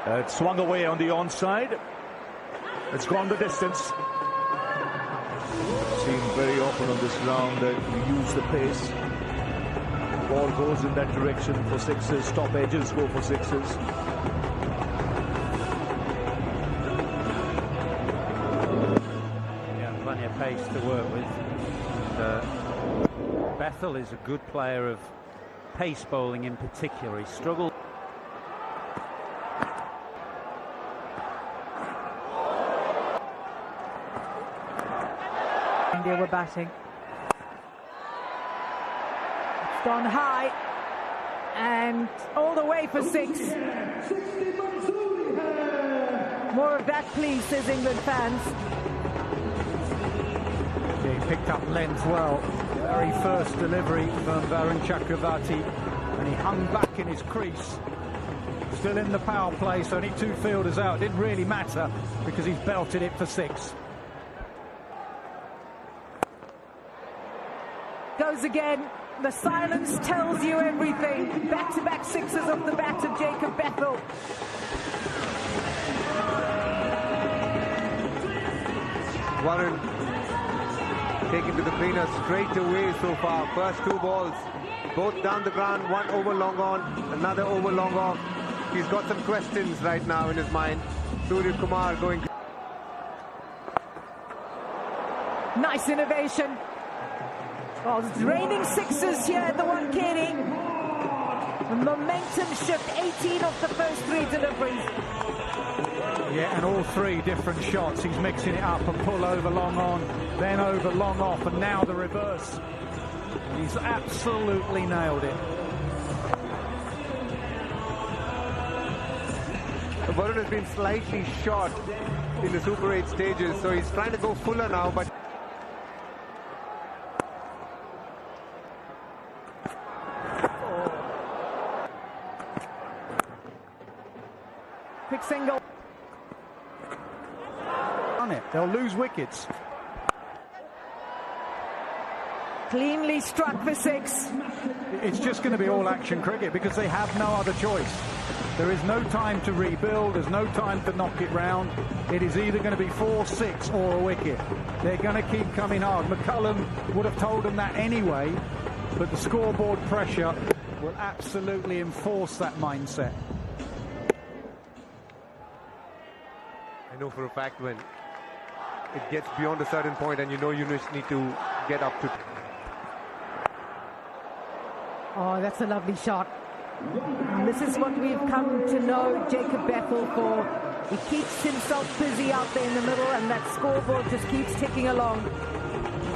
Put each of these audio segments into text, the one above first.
It swung away on the onside. It's gone the distance. Seen very often on this ground that we use the pace. Ball goes in that direction for sixes. Top edges go for sixes. Yeah, plenty of pace to work with. And, Bethel is a good player of pace bowling in particular. He struggled. India were batting. It's gone high and all the way for six. More of that, please, says England fans. He picked up length well. Very first delivery from Varun Chakravarti, and he hung back in his crease. Still in the power play, so only 2 fielders out. Didn't really matter because he's belted it for 6. Goes again. The silence tells you everything. Back-to-back sixes off the bat of Jacob Bethel. Varun taken to the cleaner straight away so far. First 2 balls, both down the ground, one over long on, another over long off. He's got some questions right now in his mind. Surya Kumar going. Nice innovation. Oh, it's raining sixes here at the Wankhede. Momentum shift, 18 off the first 3 deliveries. Yeah, and all 3 different shots. He's mixing it up, and pull over long on, then over long off, and now the reverse. He's absolutely nailed it. Varun has been slightly short in the Super 8 stages, so he's trying to go fuller now, but quick single. On it, they'll lose wickets. Cleanly struck for 6. It's just going to be all action cricket because they have no other choice. There is no time to rebuild, there's no time to knock it round. It is either going to be 4, 6 or a wicket. They're going to keep coming hard. McCullum would have told them that anyway, but the scoreboard pressure will absolutely enforce that mindset. I know for a fact when it gets beyond a certain point and you know you just need to get up to. Oh, that's a lovely shot. And this is what we've come to know Jacob Bethel for. He keeps himself busy out there in the middle, and that scoreboard just keeps ticking along.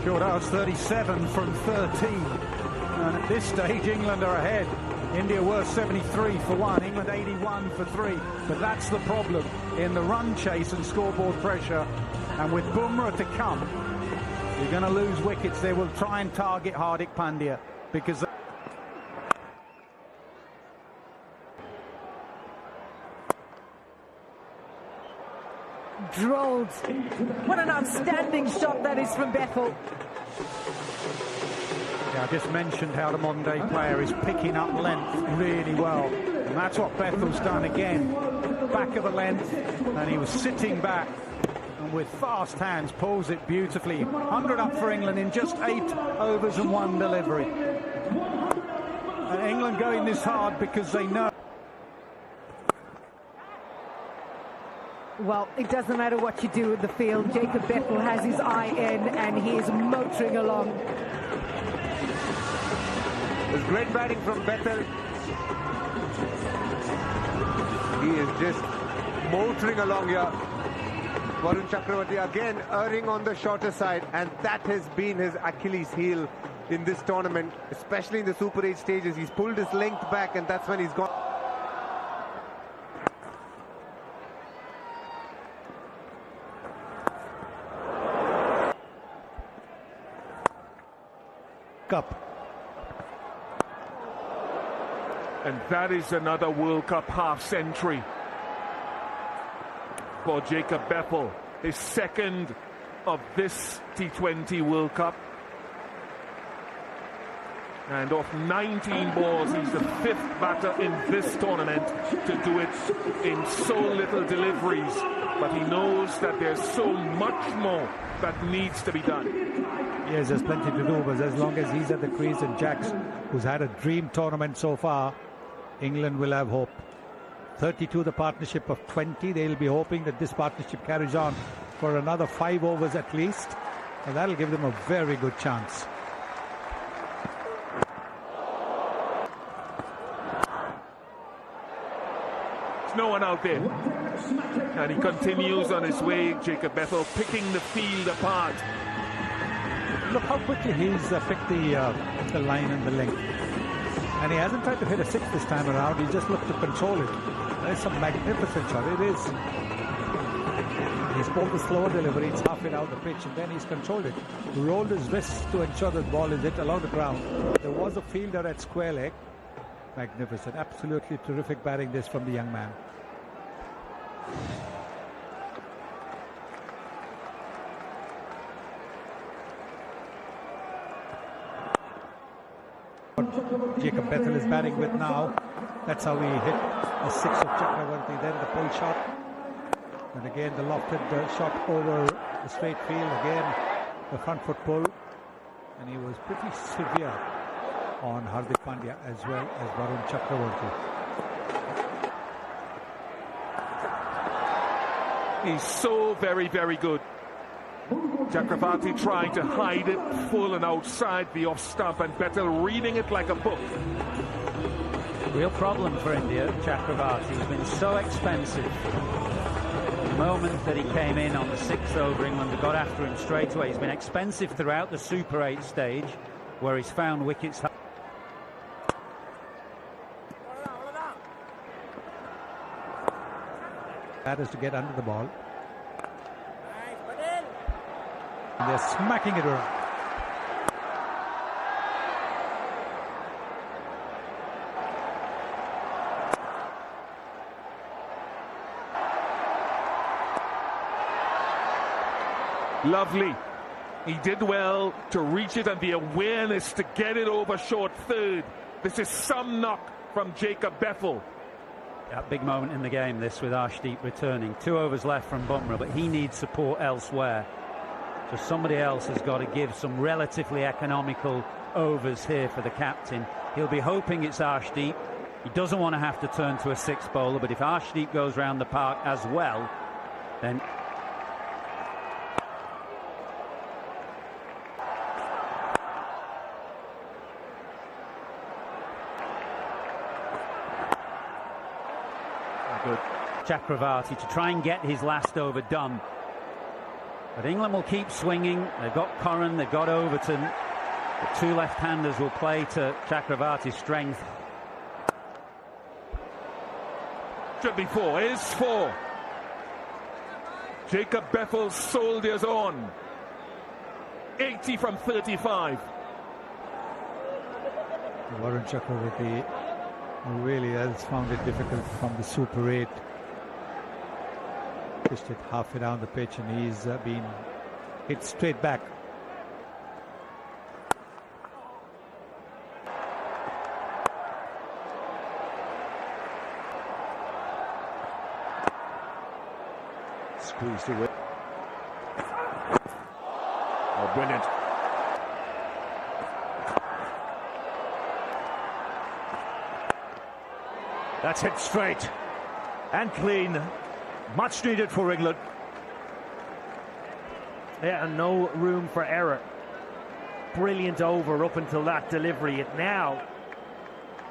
Sure does. 37 from 13. And at this stage, England are ahead. India were 73 for 1, England 81 for 3. But that's the problem in the run chase and scoreboard pressure. And with Bumrah to come, you're going to lose wickets. They will try and target Hardik Pandya because Drolled. What an outstanding shot that is from Bethel. Yeah, I just mentioned how the modern day player is picking up length really well. And that's what Bethel's done again. Back of the length, and he was sitting back and with fast hands pulls it beautifully. 100 up for England in just 8 overs and 1 delivery. And England going this hard because they know. Well, it doesn't matter what you do with the field. Jacob Bethel has his eye in, and he is motoring along. There's great batting from Bethel. He is just motoring along here. Varun Chakravarti again erring on the shorter side, and that has been his Achilles heel in this tournament, especially in the Super 8 stages. He's pulled his length back, and that's when he's gone. Up. And that is another World Cup half-century for Jacob Bethel, his 2nd of this T20 World Cup. And off 19 balls, he's the 5th batter in this tournament to do it in so little deliveries. But he knows that there's so much more that needs to be done. Yes, there's plenty to do, but as long as he's at the crease and Jacks, who's had a dream tournament so far, England will have hope. 32 the partnership of 20. They'll be hoping that this partnership carries on for another 5 overs at least, and that'll give them a very good chance. There's no one out there. And he continues on his way, Jacob Bethel, picking the field apart. Look how quickly he's picked the line and the length. And he hasn't tried to hit a 6 this time around. He just looked to control it. There's some magnificent shot. It is. He's pulled the slower delivery. It's half it out the pitch, and then he's controlled it. Rolled his wrists to ensure that the ball is hit along the ground. There was a fielder at square leg. Magnificent. Absolutely terrific batting this from the young man. Jacob Bethel is batting with now. That's how he hit a 6 of Chakravarti. Then the pull shot, and again the lofted shot over the straight field. Again the front foot pull, and he was pretty severe on Hardik Pandya as well as Varun Chakravarti. He's so very, very good. Chakravarti trying to hide it full and outside the off stump, and Bethel reading it like a book. Real problem for India, Chakravarti. He's been so expensive. The moment that he came in on the 6th over, England got after him straight away. He's been expensive throughout the Super 8 stage, where he's found wickets. That is to get under the ball. And they're smacking it around. Lovely. He did well to reach it, and the awareness to get it over short third. This is some knock from Jacob Bethel. Yeah, big moment in the game, this, with Arshdeep returning. 2 overs left from Bumrah, but he needs support elsewhere. So somebody else has got to give some relatively economical overs here for the captain. He'll be hoping it's Arshdeep. He doesn't want to have to turn to a 6 bowler, but if Arshdeep goes round the park as well, then... Good. Chakravarti to try and get his last over done. But England will keep swinging. They've got Corran, they've got Overton. The 2 left-handers will play to Chakravarti's strength. Should be 4. Is 4. Jacob Bethel soldiers on. 80 from 35. Varun Chakravarti really has found it difficult from the Super 8. Pitched it halfway down the pitch, and he's been hit straight back. Squeezed away. Oh, brilliant. That's hit straight and clean. Much needed for England. Yeah, and no room for error. Brilliant over up until that delivery. It now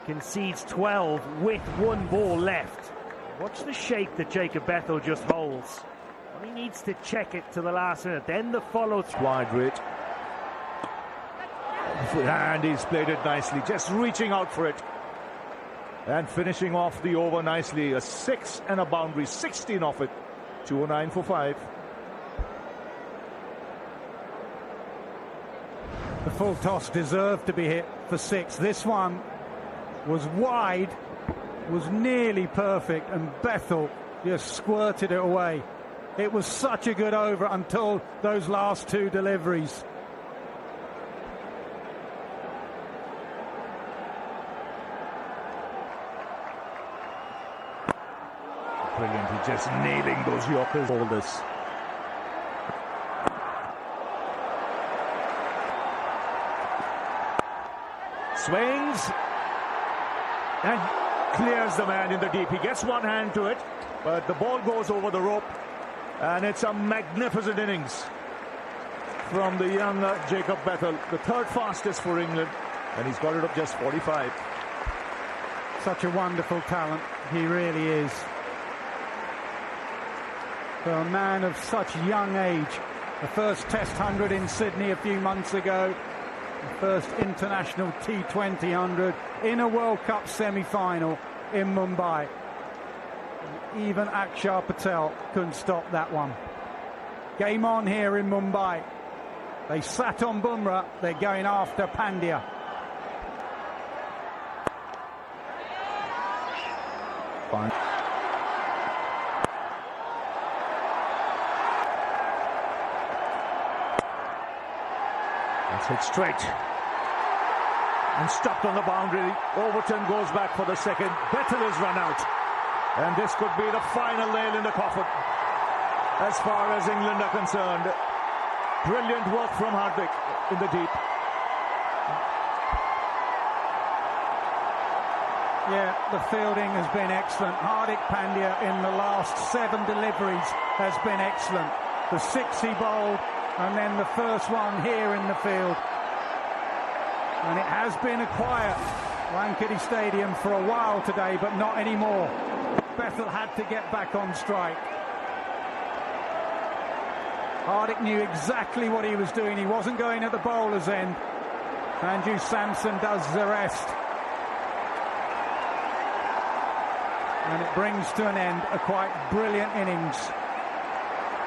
concedes 12 with 1 ball left. Watch the shape that Jacob Bethel just holds. He needs to check it to the last minute. Then the follow through. Wide rate. And he's played it nicely, just reaching out for it. And finishing off the over nicely. A 6 and a boundary, 16 off it. 209 for 5. The full toss deserved to be hit for 6. This one was wide, was nearly perfect, and Bethel just squirted it away. It was such a good over until those last 2 deliveries. brilliant. He's just nailing those Yorkers. All this. Swings and clears the man in the deep. He gets one hand to it, but the ball goes over the rope, and it's a magnificent innings from the young Jacob Bethel, the third fastest for England, and he's got it up just 45. Such a wonderful talent, he really is. For a man of such young age, the first Test 100 in Sydney a few months ago, the first international T20 100 in a World Cup semi-final in Mumbai. Even Akshar Patel couldn't stop that one. Game on here in Mumbai. They sat on Bumrah, they're going after Pandya. Fine. That's hit straight and stopped on the boundary. Overton goes back for the second. Bethel is run out, and this could be the final nail in the coffin as far as England are concerned. Brilliant work from Hardik in the deep. Yeah, the fielding has been excellent. Hardik Pandya in the last 7 deliveries has been excellent. The 6 he bowled, and then the first one here in the field. And it has been a quiet Wankhede Stadium for a while today, but not anymore. Bethel had to get back on strike. Hardik knew exactly what he was doing. He wasn't going at the bowler's end. Sanju Samson does the rest. And it brings to an end a quite brilliant innings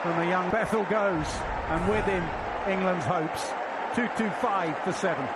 from a young Bethel goes, and with him England's hopes. 225 for 7.